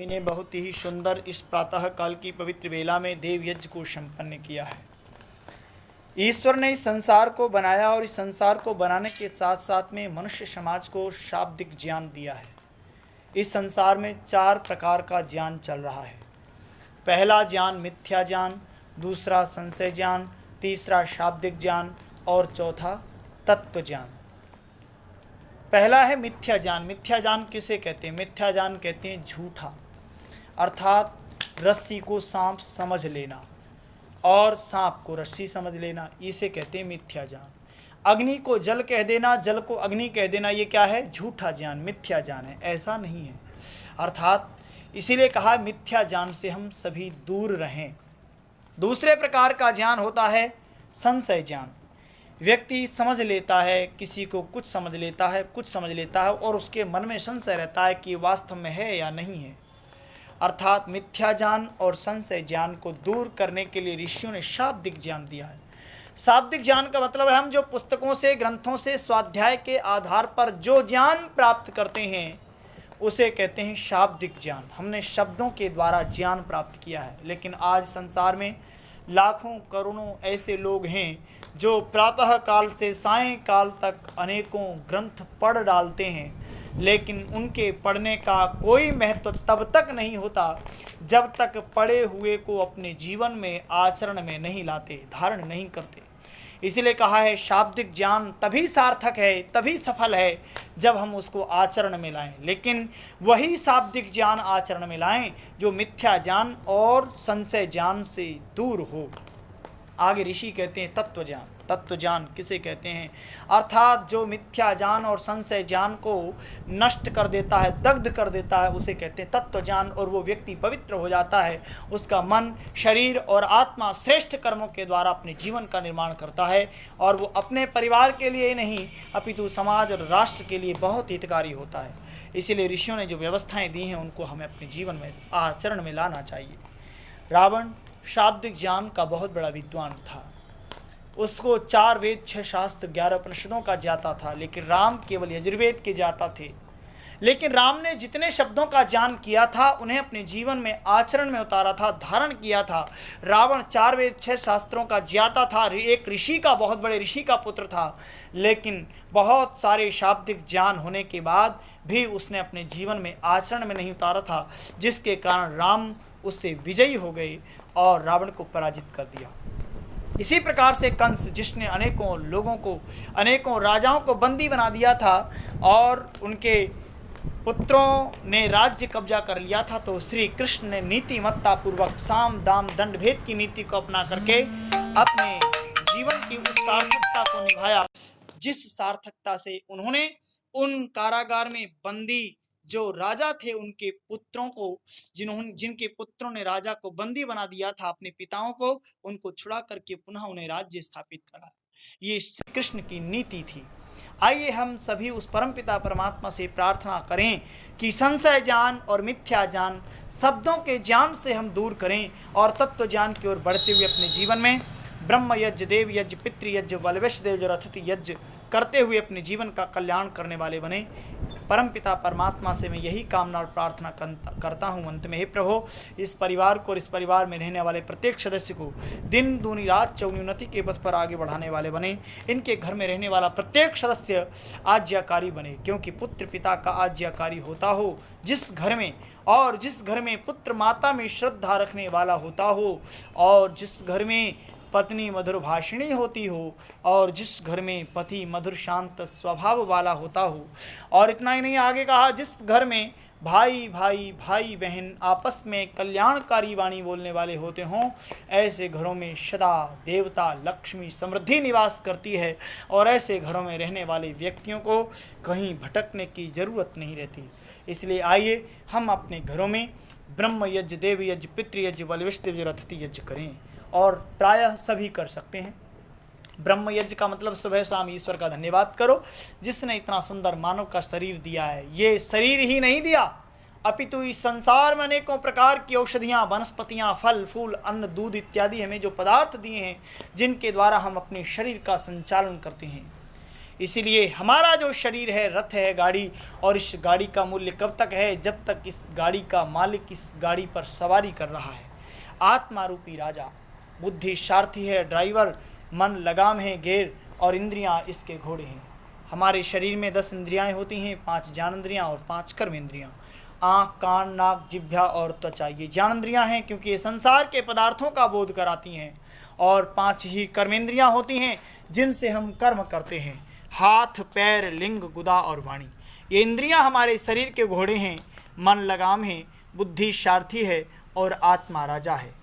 ने बहुत ही सुंदर इस प्रातः काल की पवित्र बेला में देव यज्ञ को संपन्न किया है। ईश्वर ने इस संसार को बनाया और इस संसार को बनाने के साथ साथ में मनुष्य समाज को शाब्दिक ज्ञान दिया है। इस संसार में 4 प्रकार का ज्ञान चल रहा है। पहला ज्ञान मिथ्या ज्ञान, दूसरा संशय ज्ञान, तीसरा शाब्दिक ज्ञान और चौथा तत्व ज्ञान। पहला है मिथ्या ज्ञान। मिथ्या ज्ञान किसे कहते हैं? मिथ्या ज्ञान कहते हैं झूठा, अर्थात रस्सी को सांप समझ लेना और सांप को रस्सी समझ लेना, इसे कहते हैं मिथ्या ज्ञान। अग्नि को जल कह देना, जल को अग्नि कह देना, ये क्या है? झूठा ज्ञान, मिथ्या ज्ञान है। ऐसा नहीं है। अर्थात इसीलिए कहा मिथ्या ज्ञान से हम सभी दूर रहें। दूसरे प्रकार का ज्ञान होता है संशय ज्ञान। व्यक्ति समझ लेता है, किसी को कुछ समझ लेता है, कुछ समझ लेता है और उसके मन में संशय रहता है कि वास्तव में है या नहीं है। अर्थात मिथ्या ज्ञान और संशय ज्ञान को दूर करने के लिए ऋषियों ने शाब्दिक ज्ञान दिया है। शाब्दिक ज्ञान का मतलब है हम जो पुस्तकों से, ग्रंथों से, स्वाध्याय के आधार पर जो ज्ञान प्राप्त करते हैं उसे कहते हैं शाब्दिक ज्ञान। हमने शब्दों के द्वारा ज्ञान प्राप्त किया है। लेकिन आज संसार में लाखों करोड़ों ऐसे लोग हैं जो प्रातः काल से सायं काल तक अनेकों ग्रंथ पढ़ डालते हैं, लेकिन उनके पढ़ने का कोई महत्व तब तक नहीं होता जब तक पढ़े हुए को अपने जीवन में, आचरण में नहीं लाते, धारण नहीं करते। इसलिए कहा है शाब्दिक ज्ञान तभी सार्थक है, तभी सफल है जब हम उसको आचरण में लाएं। लेकिन वही शाब्दिक ज्ञान आचरण में लाएं जो मिथ्या ज्ञान और संशय ज्ञान से दूर हो। आगे ऋषि कहते हैं तत्व ज्ञान। तत्व ज्ञान किसे कहते हैं? अर्थात जो मिथ्या ज्ञान और संशय ज्ञान को नष्ट कर देता है, दग्ध कर देता है, उसे कहते हैं तत्व ज्ञान। और वो व्यक्ति पवित्र हो जाता है। उसका मन, शरीर और आत्मा श्रेष्ठ कर्मों के द्वारा अपने जीवन का निर्माण करता है और वो अपने परिवार के लिए नहीं अपितु समाज और राष्ट्र के लिए बहुत हितकारी होता है। इसीलिए ऋषियों ने जो व्यवस्थाएं दी हैं उनको हमें अपने जीवन में, आचरण में लाना चाहिए। रावण शाब्दिक ज्ञान का बहुत बड़ा विद्वान था। उसको 4 वेद, 6 शास्त्र, 11 उपनिषदों का ज्ञाता था। लेकिन राम केवल यजुर्वेद के ज्ञाता थे। लेकिन राम ने जितने शब्दों का ज्ञान किया था उन्हें अपने जीवन में, आचरण में उतारा था, धारण किया था। रावण 4 वेद, 6 शास्त्रों का ज्ञाता था, एक ऋषि का, बहुत बड़े ऋषि का पुत्र था। लेकिन बहुत सारे शाब्दिक ज्ञान होने के बाद भी उसने अपने जीवन में, आचरण में नहीं उतारा था, जिसके कारण राम उससे विजयी हो गए और रावण को पराजित कर दिया। इसी प्रकार से कंस, जिसने अनेकों लोगों को, अनेकों राजाओं को बंदी बना दिया था और उनके पुत्रों ने राज्य कब्जा कर लिया था, तो श्री कृष्ण ने नीतिमत्ता पूर्वक साम दाम दंड भेद की नीति को अपना करके अपने जीवन की उस सार्थकता को निभाया जिस सार्थकता से उन्होंने उन कारागार में बंदी जो राजा थे उनके पुत्रों को, जिनके पुत्रों ने राजा को बंदी बना दिया था, अपने पिताओं को, उनको छुड़ा करके पुनः उन्हें राज्य स्थापित करा। ये श्री कृष्ण की नीति थी। आइए हम सभी उस परमपिता परमात्मा से प्रार्थना करें कि संशय ज्ञान और मिथ्या ज्ञान, शब्दों के ज्ञान से हम दूर करें और तत्व ज्ञान की ओर बढ़ते हुए अपने जीवन में ब्रह्म यज्ञ, देव यज्ञ, पितृयज्ञ, वलवेश देव रथित यज्ञ करते हुए अपने जीवन का कल्याण करने वाले बने। परमपिता परमात्मा से मैं यही कामना और प्रार्थना करता हूँ अंत में। हे प्रभु, इस परिवार को और इस परिवार में रहने वाले प्रत्येक सदस्य को दिन दूनी रात चौगुनी उन्नति के पथ पर आगे बढ़ाने वाले बने। इनके घर में रहने वाला प्रत्येक सदस्य आज्ञाकारी बने, क्योंकि पुत्र पिता का आज्ञाकारी होता हो जिस घर में, और जिस घर में पुत्र माता में श्रद्धा रखने वाला होता हो, और जिस घर में पत्नी मधुर भाषिणी होती हो, और जिस घर में पति मधुर शांत स्वभाव वाला होता हो। और इतना ही नहीं, आगे कहा जिस घर में भाई भाई, भाई बहन आपस में कल्याणकारी वाणी बोलने वाले होते हों, ऐसे घरों में सदा देवता लक्ष्मी समृद्धि निवास करती है और ऐसे घरों में रहने वाले व्यक्तियों को कहीं भटकने की जरूरत नहीं रहती। इसलिए आइए हम अपने घरों में ब्रह्म यज्ञ, देव यज्ञ, पितृयज्ञ, वलवेश देव रथित यज्ञ करें, और प्रायः सभी कर सकते हैं। ब्रह्म यज्ञ का मतलब सुबह शाम ईश्वर का धन्यवाद करो जिसने इतना सुंदर मानव का शरीर दिया है। ये शरीर ही नहीं दिया अपितु इस संसार में अनेकों प्रकार की औषधियाँ, वनस्पतियाँ, फल फूल, अन्न, दूध इत्यादि हमें जो पदार्थ दिए हैं जिनके द्वारा हम अपने शरीर का संचालन करते हैं। इसीलिए हमारा जो शरीर है रथ है, गाड़ी, और इस गाड़ी का मूल्य कब तक है? जब तक इस गाड़ी का मालिक इस गाड़ी पर सवारी कर रहा है। आत्मा रूपी राजा, बुद्धि सारथी है, ड्राइवर, मन लगाम है, गेर, और इंद्रियां इसके घोड़े हैं। हमारे शरीर में 10 इंद्रियां होती हैं, 5 ज्ञानेंद्रियां और 5 कर्मेंद्रियां। आँख, कान, नाक, जिह्वा और त्वचा ये ज्ञानेंद्रियां हैं, क्योंकि ये संसार के पदार्थों का बोध कराती हैं। और 5 ही कर्मेंद्रियां होती हैं जिनसे हम कर्म करते हैं, हाथ, पैर, लिंग, गुदा और वाणी। ये इंद्रियां हमारे शरीर के घोड़े हैं, मन लगाम है, बुद्धि सारथी है और आत्मा राजा है।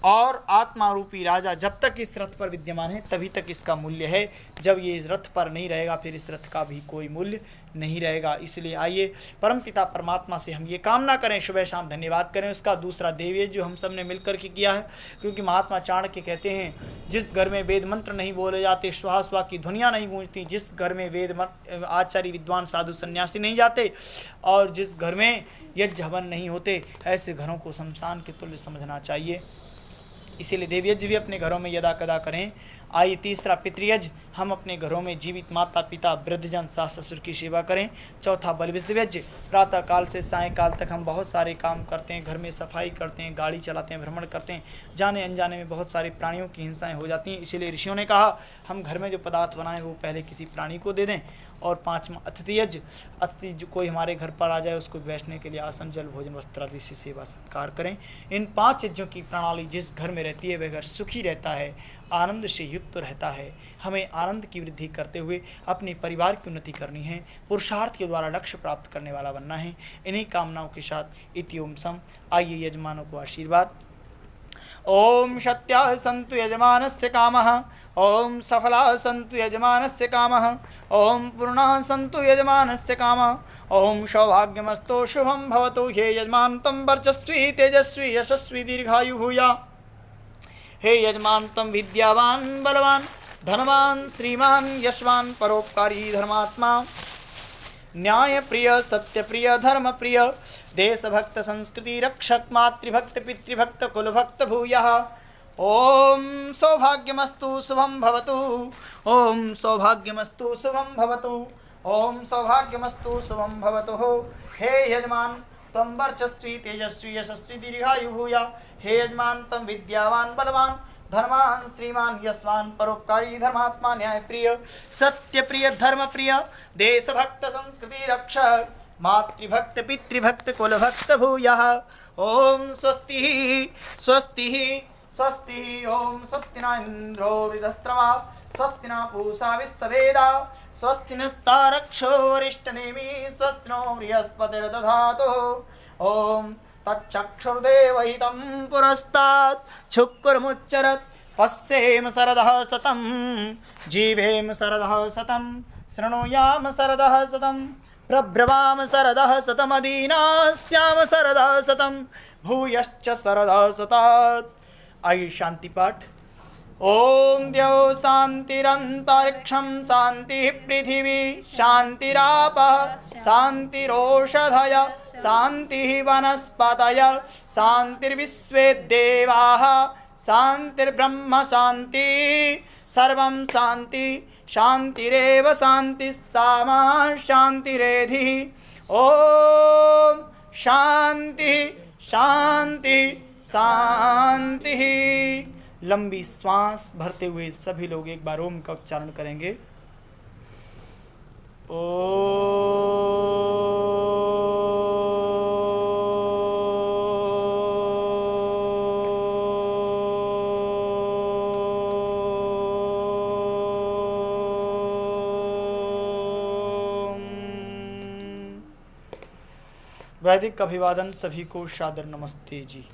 और आत्मा रूपी राजा जब तक इस रथ पर विद्यमान है तभी तक इसका मूल्य है। जब ये इस रथ पर नहीं रहेगा फिर इस रथ का भी कोई मूल्य नहीं रहेगा। इसलिए आइए परमपिता परमात्मा से हम ये कामना करें, सुबह शाम धन्यवाद करें उसका। दूसरा देवयज्ञ जो हम सब ने मिलकर के किया है, क्योंकि महात्मा चाणक्य कहते हैं जिस घर में वेद मंत्र नहीं बोले जाते, स्वाहा स्वाहा की ध्वनियाँ नहीं गूंजती, जिस घर में वेद आचार्य विद्वान साधु सन्यासी नहीं जाते, और जिस घर में यज्ञ हवन नहीं होते, ऐसे घरों को शमशान के तुल्य समझना चाहिए। इसीलिए देवयज्ञ भी अपने घरों में यदा कदा करें। आइए तीसरा पितृयज्ञ, हम अपने घरों में जीवित माता पिता वृद्धजन सास ससुर की सेवा करें। चौथा बलिविष्णु, प्रातः काल से सायंकाल तक हम बहुत सारे काम करते हैं, घर में सफाई करते हैं, गाड़ी चलाते हैं, भ्रमण करते हैं, जाने अनजाने में बहुत सारे प्राणियों की हिंसाएं हो जाती हैं। इसीलिए ऋषियों ने कहा हम घर में जो पदार्थ बनाएं वो पहले किसी प्राणी को दे दें। और पांचवा अतिथि यज्ञ, अतिथि जो कोई हमारे घर पर आ जाए उसको बैठने के लिए आसन, जल, भोजन, वस्त्र आदि से सेवा सत्कार करें। इन 5 यज्ञों की प्रणाली जिस घर में रहती है वह घर सुखी रहता है, आनंद से युक्त रहता है। हमें आनंद की वृद्धि करते हुए अपने परिवार की उन्नति करनी है, पुरुषार्थ के द्वारा लक्ष्य प्राप्त करने वाला बनना है। इन्हीं कामनाओं के साथ इति ओम सम। आइए यजमानों को आशीर्वाद। ओम सत्याः सन्तु यजमानस्य कामः, ओम सफलाः सन्तु यजमानस्य कामः, ओम पूर्णाः सन्तु यजमानस्य कामः, ओम सौभाग्यमस्तु शुभं भवतु। हे यजमान तम वर्चस्वी तेजस्वी यशस्वी दीर्घायु भूया। हे यजमान तम विद्यावान बलवान धनवान श्रीमान यशवान परोपकारी धर्मात्मा न्याय प्रिय सत्य प्रिय धर्म प्रिय देशभक्त संस्कृति रक्षक मातृभक्त पितृभक्त कुलभक्त भूयः। ओम सौभाग्यमस्तु शुभं भवतु, ओम सौभाग्यमस्तु शुभं भवतु, ओम सौभाग्यमस्तु शुभं भवतु। हे यजमान तम वर्चस्वी तेजस्वी यशस्वी दीर्घायु भूया। हे यजमान तम विद्यावान बलवान धर्मान श्रीमान यशवान परोपकारी धर्मात्मा न्याय प्रिय सत्य प्रिय धर्म प्रिय देशभक्त संस्कृति रक्षक मातृभक्त पितृभक्त कुलभक्त भूयः। ओम स्वस्ति स्वस्ति स्वस्ति। ओम स्वस्ति न इंद्रो वृद्धस्रवा स्वस्ति न पूषा विश्ववेदा स्वस्ति नस्तारक्षो वरिष्ठनेमि स्वस्ति नो बृहस्पतिर्दधातु। ओम तच्चक्षुर्देवहितं पुरस्तात् शुक्रमुच्चरत् पश्येम शरदः शतं जीवेम शरदः शतं शृणुयाम शरदः शतं प्रब्रवाम शरदः शतमदीनास्याम शरदः शतं भूयश्च शरदः शतात्। आइए शांति पाठ। ओम द्यौ शांतिरंतरिक्षं शांति पृथिवी शांतिरापः शांतिरोषधय शांति वनस्पतय शांतिर्विश्वे देवाः शांतिर्ब्रह्म शांति सर्वं शांति शांतिरेव शांतिस्सामा शांतिरेधिः। ओम शांति शांति शांति। लंबी श्वास भरते हुए सभी लोग एक बार ओम का उच्चारण करेंगे। वैदिक अभिवादन सभी को सादर नमस्ते जी।